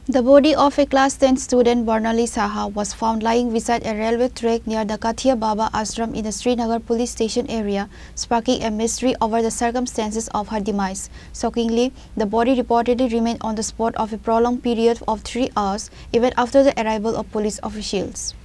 The body of a class 10 student Barnali Saha was found lying beside a railway track near the Kathia Baba Ashram in the Srinagar police station area, sparking a mystery over the circumstances of her demise. Shockingly, the body reportedly remained on the spot of a prolonged period of 3 hours, even after the arrival of police officials.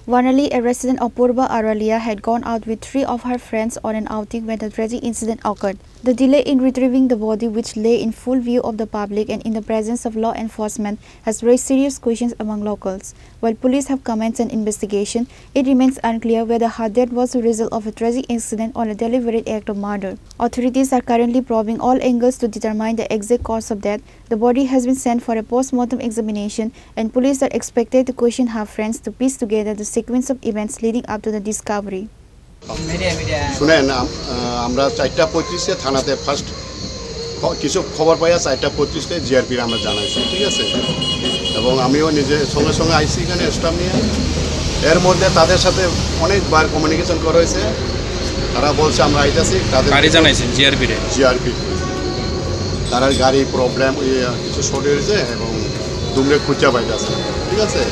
Vanali, a resident of Purba Aralia, had gone out with 3 of her friends on an outing when the tragic incident occurred. The delay in retrieving the body, which lay in full view of the public and in the presence of law enforcement, has raised serious questions among locals. While police have commenced an investigation, it remains unclear whether her death was the result of a tragic incident or a deliberate act of murder. Authorities are currently probing all angles to determine the exact cause of death. The body has been sent for a post-mortem examination, and police are expected to question her friends to piece together the sequence of events leading up to the discovery. শুনেন আমরা 4:35 থানাতে first কিছু খবর পাইয়া 4:35 GRP আমরা জানাইছি, ঠিক আছে, এবং আমিও নিজে সঙ্গে সঙ্গে আইসি এখানে স্টাফ নিয়ে। এর মধ্যে তাদের সাথে অনেকবার কমিউনিকেশন করা হয়েছে, তারা বলছে আমরা আইতাছি, তাদের গাড়ি জানাইছেন জিআরপি তার গাড়ি প্রবলেম কিছু শর্ট হয়েছে এবং দুমরে খুঁজা পাইতেছে, ঠিক আছে।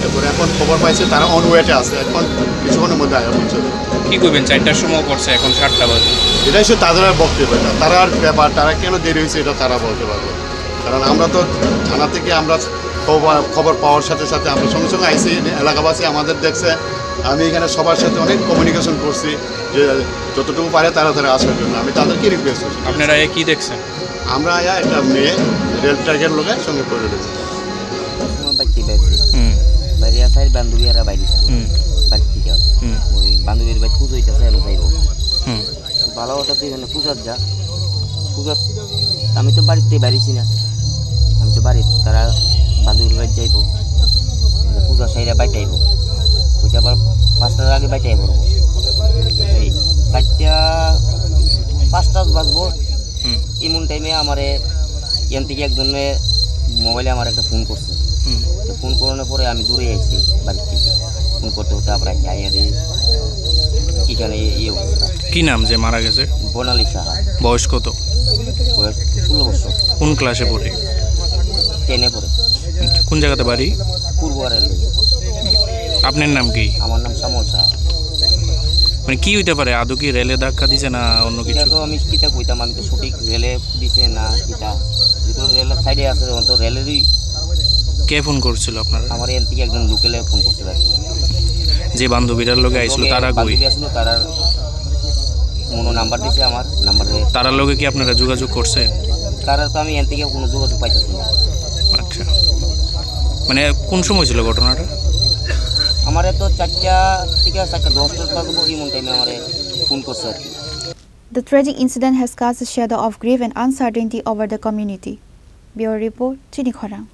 এরপরে এখন খবর পাইছে তারা অন ওয়েটে আছে, এখন কিছুক্ষণের মধ্যে আয়া পৌঁছে দেবে। কি করবেন? 4টার সময় পড়ছে, এখন 7টা বাজে। এটা হচ্ছে তাদের বক্তব্য, তারা আর ব্যাপার, তারা কেন দেরি হয়েছে এটা তারা বলতে পারবে, কারণ আমরা তো থানা থেকে আমরা খবর পাওয়ার সাথে সাথে আমরা সঙ্গে সঙ্গে আইসি, এলাকাবাসী আমাদের দেখছে। আমি এখানে সবার সাথে অনেক কমিউনিকেশন করছি যে যতটুকু পারে তাড়াতাড়ি আসার জন্য। আমি তাদেরকে রিকোয়েস্ট করছি। আপনারা কি দেখছেন? আমরা একটা মেয়ে রেল ট্র্যাকের লোকের সঙ্গে পড়ে রয়েছে। বান্ধবীরা বাইরে বাড়ি থেকে ওই বান্ধবীর বাড়ি পুজো হইতেছে, আমি যাইব ভালো ওটাতে এখানে পূজার যা পূজা। আমি তো বাড়িতে বাড়িছি না, আমি তো বাড়ি তারা বান্ধবীর বাড়ি যাইব, পূজা সাইরা বাইতে আইব, পয়সা আবার 5টার আগে বাইতে আইব। এই 4টা 5টা বাজবো এমন টাইমে আমারে এখান থেকে একজনে মোবাইলে আমার একটা ফোন করছে। তো ফোন করানোর পরে আমি দূরে আইছি বাড়ি থেকে, ফোন করতে হতে আমরা আইয়া দিই এখানে এই অবস্থা। কি নাম যে মারা গেছে? বর্ণালী সাহা। বয়স কত? বয়স 16 বছর। কোন ক্লাসে পড়ে? 10-এ পড়ে। কোন জায়গাতে বাড়ি? পূর্ব রেল। আপনার নাম কি? আমার নাম শ্যামল সাহা। মানে কি হইতে পারে? আদৌ কি রেলে ধাক্কা দিছে না অন্য কিছু? তো আমি কিতা কইতাম, আমি তো সঠিক রেলে দিছে না কিতা, যেহেতু রেলের সাইডে আছে তখন তো রেলেরই। কে ফোন করছিল আপনারা? আমার এখান থেকে একজন লোকেলে ফোন করছিল। যে বান্ধবীরার লোকে আইছিল তারা কই? তারা মনো নাম্বার দিছে, আমার নাম্বারে। তারার লোকে কি আপনারা যোগাযোগ করছেন? তারা তো আমি এখান থেকে কোনো যোগাযোগ পাইতেছি না। আচ্ছা, মানে কোন সময় ছিল ঘটনাটা? আমার তো 4টা থেকে 4:10 বাজবো এমন টাইমে আমার ফোন করছে আর কি। The tragic incident has cast a shadow of grief and uncertainty over the community. Bureau Report, Chini Khorang.